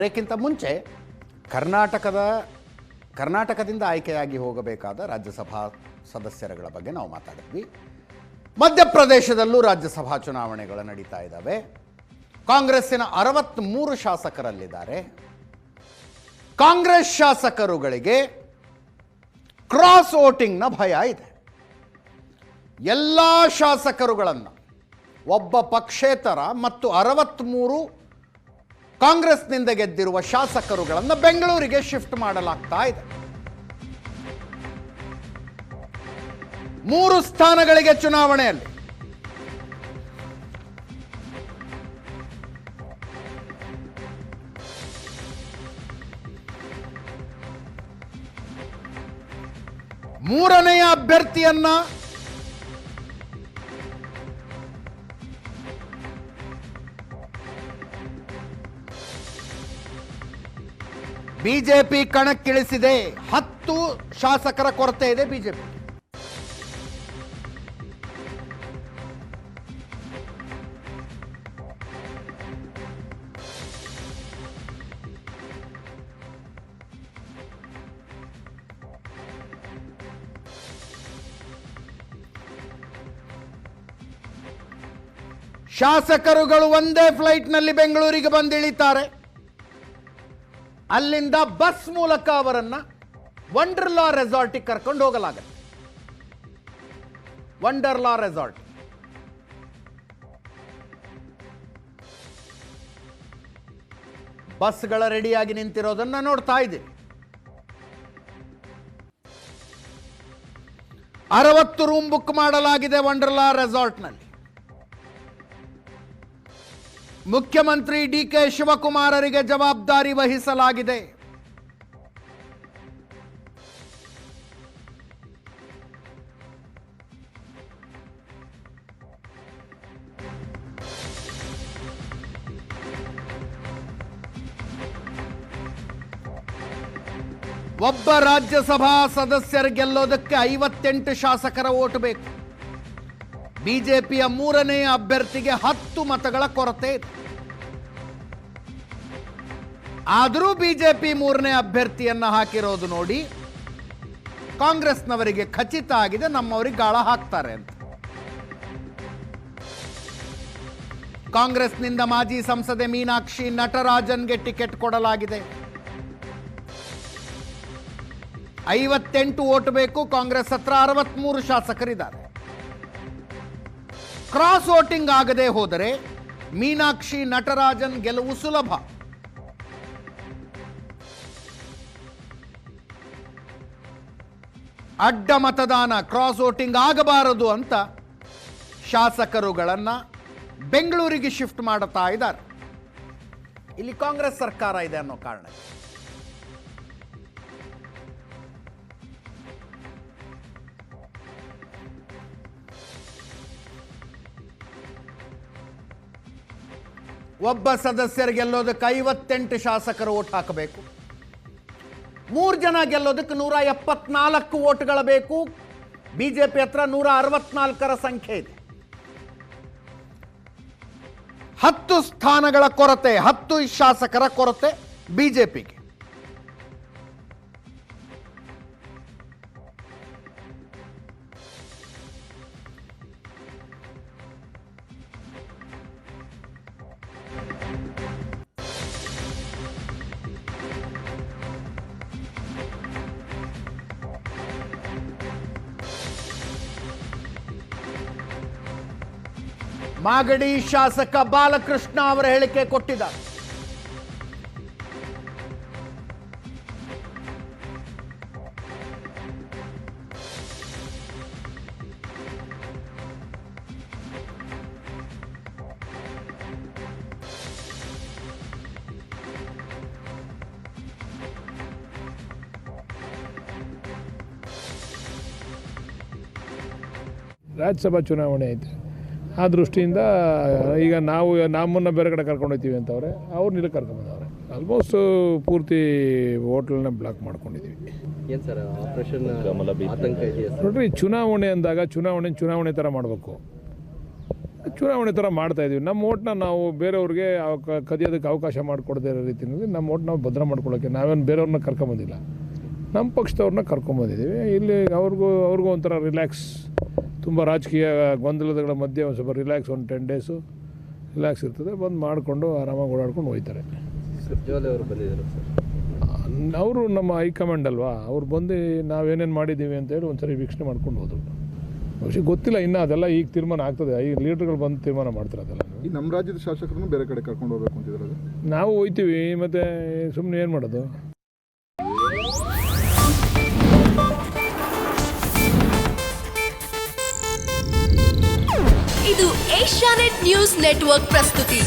ಅದಕ್ಕಿಂತ ಮುಂಚೆ ಕರ್ನಾಟಕದಿಂದ ಆಯ್ಕೆಯಾಗಿ ಹೋಗಬೇಕಾದ ರಾಜ್ಯಸಭಾ ಸದಸ್ಯರುಗಳ ಬಗ್ಗೆ ನಾವು ಮಾತಾಡಿದ್ವಿ. ಮಧ್ಯಪ್ರದೇಶದಲ್ಲೂ ರಾಜ್ಯಸಭಾ ಚುನಾವಣೆಗಳು ನಡೀತಾ ಇದ್ದಾವೆ. ಕಾಂಗ್ರೆಸ್ಸಿನ 63 ಶಾಸಕರಲ್ಲಿದ್ದಾರೆ. ಕಾಂಗ್ರೆಸ್ ಶಾಸಕರುಗಳಿಗೆ ಕ್ರಾಸ್ ವೋಟಿಂಗ್ನ ಭಯ ಇದೆ. ಎಲ್ಲ ಶಾಸಕರುಗಳನ್ನು ಒಬ್ಬ ಪಕ್ಷೇತರ ಮತ್ತು 63 ಕಾಂಗ್ರೆಸ್ನಿಂದ ಗೆದ್ದಿರುವ ಶಾಸಕರುಗಳನ್ನು ಬೆಂಗಳೂರಿಗೆ ಶಿಫ್ಟ್ ಮಾಡಲಾಗ್ತಾ ಇದೆ. 3 ಸ್ಥಾನಗಳಿಗೆ ಚುನಾವಣೆಯಲ್ಲಿ ಮೂರನೆಯ ಅಭ್ಯರ್ಥಿಯನ್ನ ಬಿಜೆಪಿ ಕಣಕ್ಕಿಳಿಸಿದೆ. 10 ಶಾಸಕರ ಕೊರತೆ ಇದೆ ಬಿಜೆಪಿ. ಶಾಸಕರುಗಳು ಒಂದೇ ಫ್ಲೈಟ್ನಲ್ಲಿ ಬೆಂಗಳೂರಿಗೆ ಬಂದಿಳಿತಾರೆ. ಅಲ್ಲಿಂದ ಬಸ್ ಮೂಲಕ ಅವರನ್ನ ವಂಡರ್ಲಾ ರೆಸಾರ್ಟಿಗೆ ಕರ್ಕೊಂಡು ಹೋಗಲಾಗುತ್ತೆ. ವಂಡರ್ಲಾ ರೆಸಾರ್ಟ್ ಬಸ್ಗಳ ರೆಡಿಯಾಗಿ ನಿಂತಿರೋದನ್ನ ನೋಡ್ತಾ ಇದ್ದೀವಿ. 60 ರೂಮ್ ಬುಕ್ ಮಾಡಲಾಗಿದೆ ವಂಡರ್ಲಾ ರೆಸಾರ್ಟ್ನಲ್ಲಿ. ಮುಖ್ಯಮಂತ್ರಿ ಡಿ.ಕೆ. ಶಿವಕುಮಾರರಿಗೆ ಜವಾಬ್ದಾರಿ ವಹಿಸಲಾಗಿದೆ. ಒಬ್ಬ ರಾಜ್ಯಸಭಾ ಸದಸ್ಯರು ಗೆಲ್ಲೋದಕ್ಕೆ 58 ಶಾಸಕರ ಓಟು ಬೇಕು. ಬಿಜೆಪಿಯ 3ನೇ ಅಭ್ಯರ್ಥಿಗೆ 10 ಮತಗಳ ಕೊರತೆ ಇದೆ. ಆದರೂ ಬಿಜೆಪಿ 3ನೇ ಅಭ್ಯರ್ಥಿಯನ್ನ ಹಾಕಿರೋದು ನೋಡಿ ಕಾಂಗ್ರೆಸ್ನವರಿಗೆ ಖಚಿತ ಆಗಿದೆ, ನಮ್ಮವರಿಗೆ ಗಾಳ ಹಾಕ್ತಾರೆ ಅಂತ. ಕಾಂಗ್ರೆಸ್ನಿಂದ ಮಾಜಿ ಸಂಸದೆ ಮೀನಾಕ್ಷಿ ನಟರಾಜನ್ಗೆ ಟಿಕೆಟ್ ಕೊಡಲಾಗಿದೆ. 58 ಓಟು ಬೇಕು. ಕಾಂಗ್ರೆಸ್ ಹತ್ರ 63 ಶಾಸಕರಿದ್ದಾರೆ. ಕ್ರಾಸ್ ವೋಟಿಂಗ್ ಆಗದೆ ಹೋದರೆ ಮೀನಾಕ್ಷಿ ನಟರಾಜನ್ ಗೆಲುವು ಸುಲಭ. ಅಡ್ಡ ಮತದಾನ, ಕ್ರಾಸ್ ವೋಟಿಂಗ್ ಆಗಬಾರದು ಅಂತ ಶಾಸಕರುಗಳನ್ನ ಬೆಂಗಳೂರಿಗೆ ಶಿಫ್ಟ್ ಮಾಡುತ್ತಾ ಇದ್ದಾರೆ. ಇಲ್ಲಿ ಕಾಂಗ್ರೆಸ್ ಸರ್ಕಾರ ಇದೆ ಅನ್ನೋ ಕಾರಣ. ಒಬ್ಬ ಸದಸ್ಯರು ಗೆಲ್ಲೋದಕ್ಕೆ 58 ಶಾಸಕರು ಓಟ್ ಹಾಕಬೇಕು. 3 ಜನ ಗೆಲ್ಲೋದಕ್ಕೆ 174 ಓಟ್ಗಳ ಬೇಕು. ಬಿಜೆಪಿ ಹತ್ರ 164ರ ಸಂಖ್ಯೆ ಇದೆ. 10 ಸ್ಥಾನಗಳ ಕೊರತೆ, 10 ಶಾಸಕರ ಕೊರತೆ ಬಿಜೆಪಿಗೆ. ಮಾಗಡಿ ಶಾಸಕ ಬಾಲಕೃಷ್ಣ ಅವರ ಹೇಳಿಕೆ ಕೊಟ್ಟಿದ್ದಾರೆ. ರಾಜ್ಯಸಭಾ ಚುನಾವಣೆ ಐತೆ. ಆ ದೃಷ್ಟಿಯಿಂದ ಈಗ ನಾವು ನಮ್ಮನ್ನು ಬೇರೆ ಕಡೆ ಕರ್ಕೊಂಡು ಹೋಗ್ತೀವಿ ಅಂತವ್ರೆ, ಅವ್ರನ್ನ ಇಲ್ಲಿ ಕರ್ಕೊಂಡ್ಬಂದವ್ರೆ. ಆಲ್ಮೋಸ್ಟ್ ಪೂರ್ತಿ ಹೋಟ್ಲನ್ನ ಬ್ಲಾಕ್ ಮಾಡ್ಕೊಂಡಿದ್ದೀವಿ. ಏನು ಸರ್ ಆಪರೇಷನ್ ಆತಂಕ ಇದೆಯಾ? ನೋಡ್ರಿ, ಚುನಾವಣೆ ಅಂದಾಗ ಚುನಾವಣೆ ಥರ ಮಾಡಬೇಕು. ಚುನಾವಣೆ ಥರ ಮಾಡ್ತಾಯಿದ್ದೀವಿ. ನಮ್ಮ ಓಟ್ನ ನಾವು ಬೇರೆಯವ್ರಿಗೆ ಕದಿಯೋದಕ್ಕೆ ಅವಕಾಶ ಮಾಡಿಕೊಡದೇ ಇರೋ ರೀತಿಯಲ್ಲಿ ನಮ್ಮ ಓಟ್ ನಾವು ಭದ್ರ ಮಾಡ್ಕೊಳ್ಳೋಕ್ಕೆ ನಾವೇನು ಬೇರೆಯವ್ರನ್ನ ಕರ್ಕೊಂಬಂದಿಲ್ಲ, ನಮ್ಮ ಪಕ್ಷದವ್ರನ್ನ ಕರ್ಕೊಂಬಂದಿದ್ದೀವಿ. ಇಲ್ಲಿ ಅವ್ರಿಗೂ ಒಂಥರ ರಿಲ್ಯಾಕ್ಸ್, ತುಂಬ ರಾಜಕೀಯ ಗೊಂದಲಗಳ ಮಧ್ಯೆ ಒಂದು ಸ್ವಲ್ಪ ರಿಲ್ಯಾಕ್ಸ್, ಒಂದು 10 ಡೇಸು ರಿಲ್ಯಾಕ್ಸ್ ಇರ್ತದೆ, ಬಂದು ಮಾಡಿಕೊಂಡು ಆರಾಮಾಗಿ ಓಡಾಡ್ಕೊಂಡು ಹೋಗ್ತಾರೆ. ಸುರ್ಜೇವಾಲ ಅವರು ಬಂದಿದ್ದಾರೆ ಸರ್. ಅವರು ನಮ್ಮ ಹೈಕಮಾಂಡ್ ಅಲ್ವಾ, ಅವ್ರು ಬಂದು ನಾವೇನೇನು ಮಾಡಿದ್ದೀವಿ ಅಂತೇಳಿ ಒಂದ್ಸರಿ ವೀಕ್ಷಣೆ ಮಾಡ್ಕೊಂಡು ಹೋದರು. ಬಹುಶಃ ಗೊತ್ತಿಲ್ಲ ಇನ್ನೂ, ಅದೆಲ್ಲ ಈಗ ತೀರ್ಮಾನ ಆಗ್ತದೆ, ಈಗ ಲೀಡರ್ಗಳು ಬಂದು ತೀರ್ಮಾನ ಮಾಡ್ತಾರೆ ಅದೆಲ್ಲ. ಈ ನಮ್ಮ ರಾಜ್ಯದ ಶಾಸಕರನ್ನು ಬೇರೆ ಕಡೆ ಕರ್ಕೊಂಡು ಹೋಗ್ಬೇಕು ಅಂತಿದ್ದಾರೆ. ನಾವು ಹೋಗ್ತೀವಿ, ಮತ್ತು ಸುಮ್ಮನೆ ಏನು ಮಾಡೋದು. ಇದು ಏಷ್ಯಾನೆಟ್ ನ್ಯೂಸ್ ನೆಟ್ವರ್ಕ್ ಪ್ರಸ್ತುತಿ.